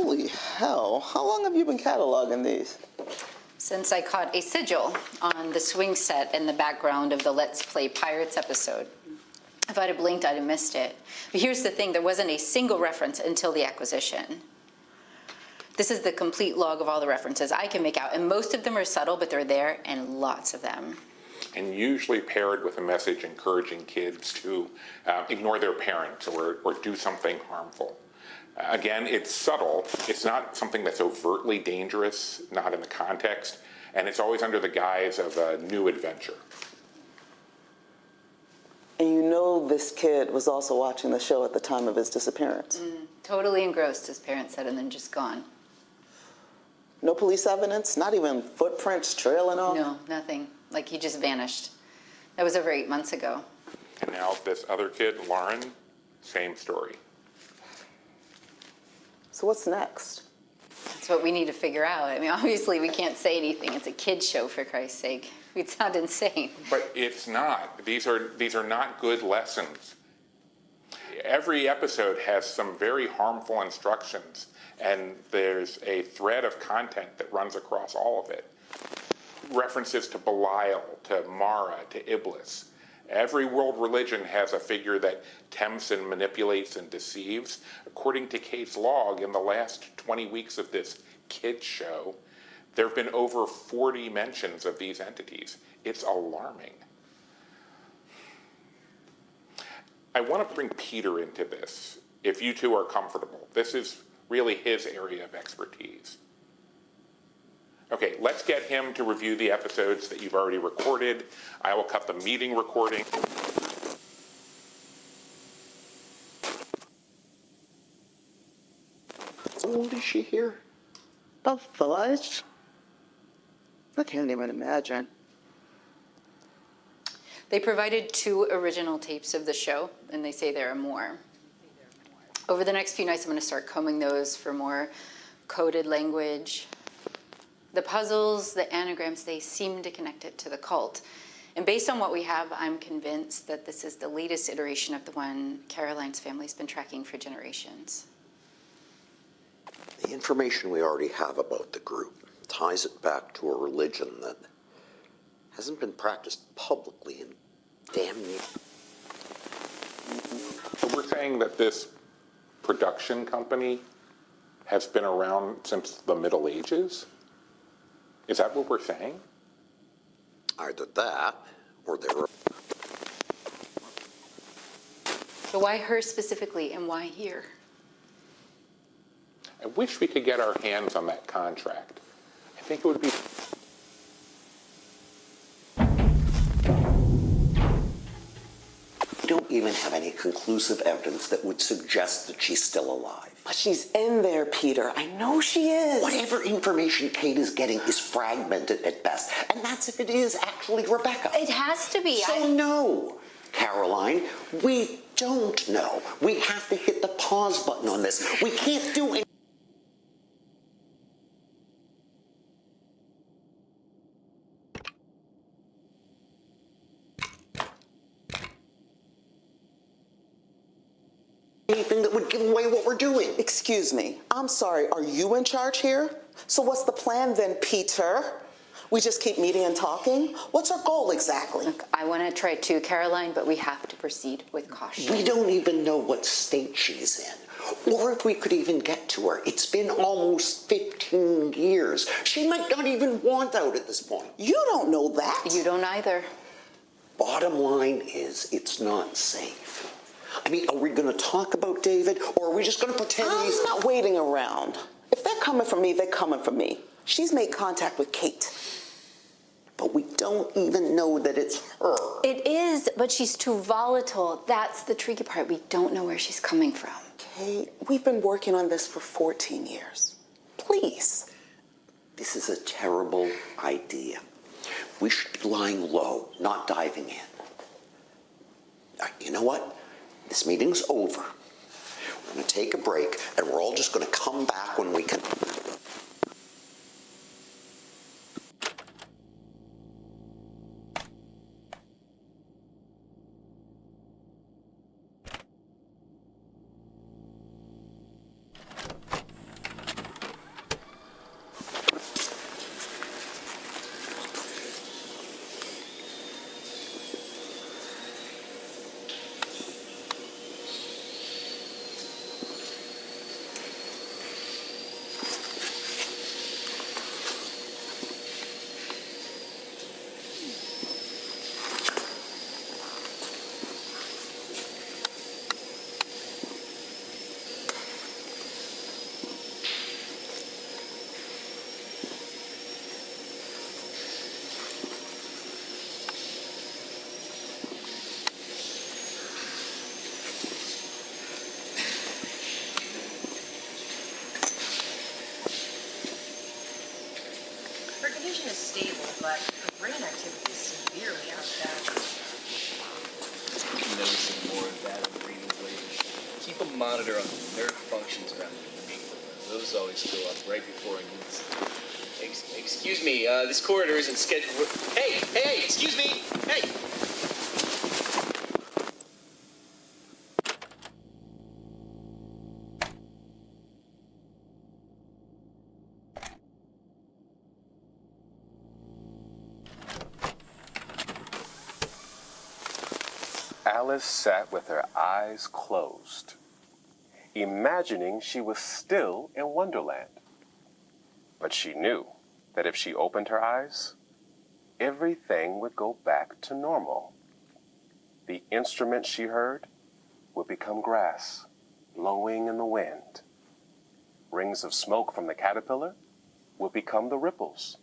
Holy hell. How long have you been cataloging these? Since I caught a sigil on the swing set in the background of the Let's Play Pirates episode. If I'd have blinked, I'd have missed it. But here's the thing, there wasn't a single reference until the acquisition. This is the complete log of all the references I can make out, and most of them are subtle, but they're there, and lots of them. And usually paired with a message encouraging kids to ignore their parents or do something harmful. Again, it's subtle. It's not something that's overtly dangerous, not in the context, and it's always under the guise of a new adventure. And you know this kid was also watching the show at the time of his disappearance. Totally engrossed, his parents said, and then just gone. No police evidence? Not even footprints trailing off? No, nothing. Like he just vanished. That was over 8 months ago. And now this other kid, Lauren, same story. So what's next? That's what we need to figure out. I mean, obviously we can't say anything. It's a kid's show, for Christ's sake. We'd sound insane. But it's not. These are not good lessons. Every episode has some very harmful instructions, and there's a thread of content that runs across all of it. References to Belial, to Mara, to Iblis. Every world religion has a figure that tempts and manipulates and deceives. According to Kate's log, in the last 20 weeks of this kids show, there have been over 40 mentions of these entities. It's alarming. I want to bring Peter into this, if you two are comfortable. This is really his area of expertise. Okay, let's get him to review the episodes that you've already recorded. I will cut the meeting recording. How old is she here? About 5? I can't even imagine. They provided 2 original tapes of the show, and they say there are more. Over the next few nights, I'm going to start combing those for more coded language. The puzzles, the anagrams, they seem to connect it to the cult. And based on what we have, I'm convinced that this is the latest iteration of the one Caroline's family's been tracking for generations. The information we already have about the group ties it back to a religion that hasn't been practiced publicly in damn near. So we're saying that this production company has been around since the Middle Ages? Is that what we're saying? Either that, or there are... So why her specifically, and why here? I wish we could get our hands on that contract. I think it would be... We don't even have any conclusive evidence that would suggest that she's still alive. But she's in there, Peter. I know she is. Whatever information Kate is getting is fragmented at best, and that's if it is actually Rebecca. It has to be. So no, Caroline, we don't know. We have to hit the pause button on this. We can't do anything. Anything that would give away what we're doing. Excuse me. I'm sorry. Are you in charge here? So what's the plan then, Peter? We just keep meeting and talking? What's our goal exactly? Look, I want to try too, Caroline, but we have to proceed with caution. We don't even know what state she's in, or if we could even get to her. It's been almost 15 years. She might not even want out at this point. You don't know that. You don't either. Bottom line is, it's not safe. I mean, are we going to talk about David, or are we just going to pretend he's... I'm not waiting around. If they're coming for me, they're coming for me. She's made contact with Kate. But we don't even know that it's her. It is, but she's too volatile. That's the tricky part. We don't know where she's coming from. Kate, we've been working on this for 14 years. Please. This is a terrible idea. We should be lying low, not diving in. You know what? This meeting's over. We're going to take a break, and we're all just going to come back when we can. Her condition is stable, but her brain activity is severely out of balance. Noticing more of that on readings later. Keep a monitor on the nerve functions around the amygdala. Those always go up right before a needs. Excuse me, this corridor isn't scheduled. Hey, excuse me, hey. Alice sat with her eyes closed, imagining she was still in Wonderland. But she knew that if she opened her eyes, everything would go back to normal. The instrument she heard would become grass, blowing in the wind. Rings of smoke from the caterpillar would become the ripples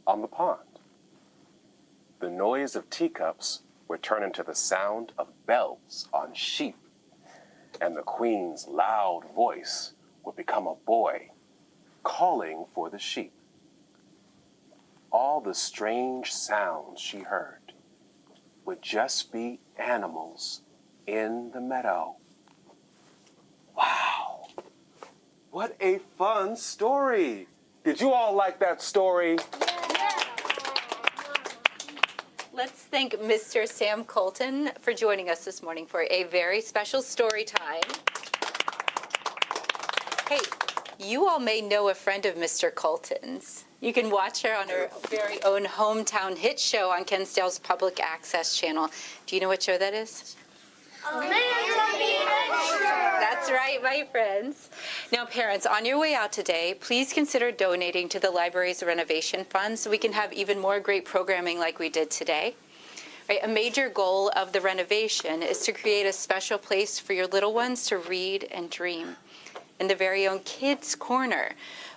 on the pond. The noise of teacups would turn into the sound of bells on sheep, and the queen's loud voice would become a boy calling for the sheep. All the strange sounds she heard would just be animals in the meadow. Wow, what a fun story! Did you all like that story? Let's thank Mr. Sam Colton for joining us this morning for a very special story time. Hey, you all may know a friend of Mr. Colton's. You can watch her on her very own hometown hit show on Ken Stale's public access channel. Do you know what show that is? That's right, my friends. Now, parents, on your way out today, please consider donating to the library's renovation fund so we can have even more great programming like we did today. Right, a major goal of the renovation is to create a special place for your little ones to read and dream. In the very own Kids Corner,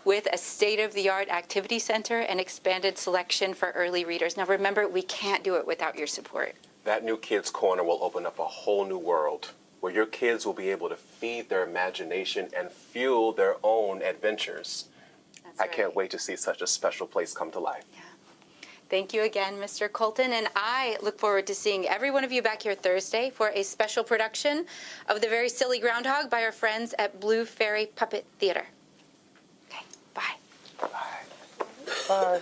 with a state-of-the-art activity center and expanded selection for early readers. Now, remember, we can't do it without your support. That new Kids Corner will open up a whole new world where your kids will be able to feed their imagination and fuel their own adventures. I can't wait to see such a special place come to life. Yeah. Thank you again, Mr. Colton, and I look forward to seeing every one of you back here Thursday for a special production of The Very Silly Groundhog by our friends at Blue Fairy Puppet Theater. Okay, bye. Bye. Bye.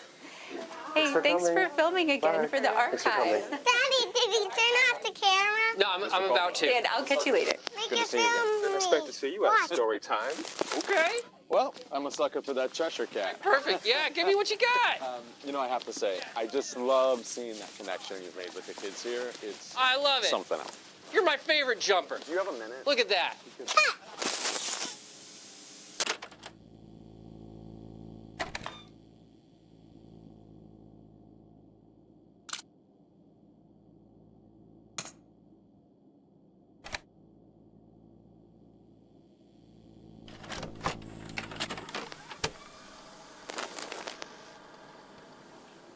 Hey, thanks for filming again Bye. for the Thanks for coming. archive. Daddy, did you turn off the camera? No, I'm about to. Dan, I'll catch you later. Make it film Didn't expect to see you at story time. Okay, Well, I'm a sucker for that Cheshire Cat. perfect. Yeah, give me what you got. You know, I have to say, I just love seeing that connection you've made with the kids here. It's I love it. something else. You're my favorite jumper. Do you have a minute? Look at that.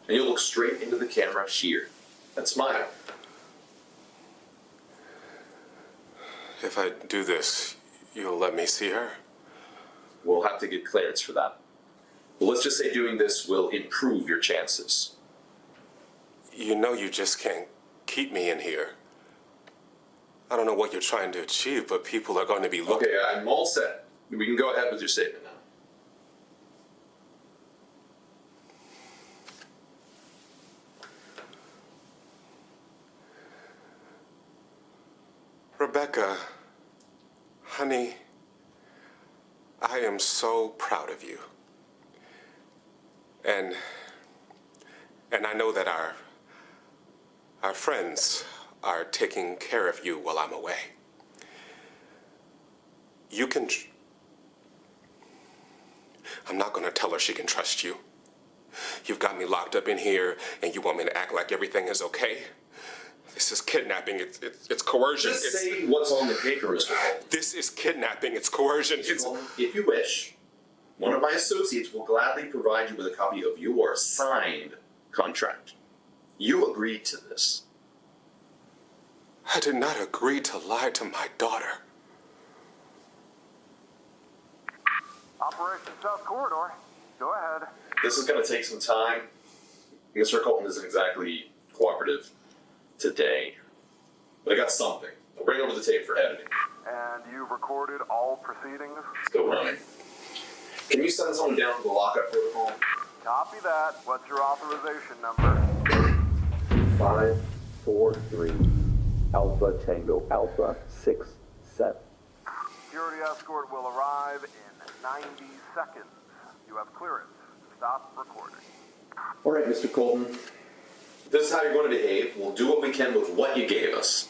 And you'll look straight into the camera here and smile. If I do this, you'll let me see her? We'll have to get clearance for that. But let's just say doing this will improve your chances. You know you just can't keep me in here. I don't know what you're trying to achieve, but people are going to be looking. Okay, I'm all set. We can go ahead with your statement now. Rebecca, honey, I am so proud of you. And I know that our friends are taking care of you while I'm away. You can I'm not going to tell her she can trust you. You've got me locked up in here, and you want me to act like everything is okay? This is kidnapping. It's coercion. Just say what's on the paper, Mr. Hall. This is kidnapping. It's coercion. If you wish, one of my associates will gladly provide you with a copy of your signed contract. You agreed to this. I did not agree to lie to my daughter. Operation South Corridor. Go ahead. This is going to take some time. Mr. Colton isn't exactly cooperative today, but I got something. I'll bring over the tape for editing. And you've recorded all proceedings? Still running. Can you send someone down to the lockup protocol? Copy that. What's your authorization number? 543 Alpha Tango Alpha 67. Security escort will arrive in 90 seconds. You have clearance. Stop recording. All right, Mr. Colton. This is how you're going to behave. We'll do what we can with what you gave us.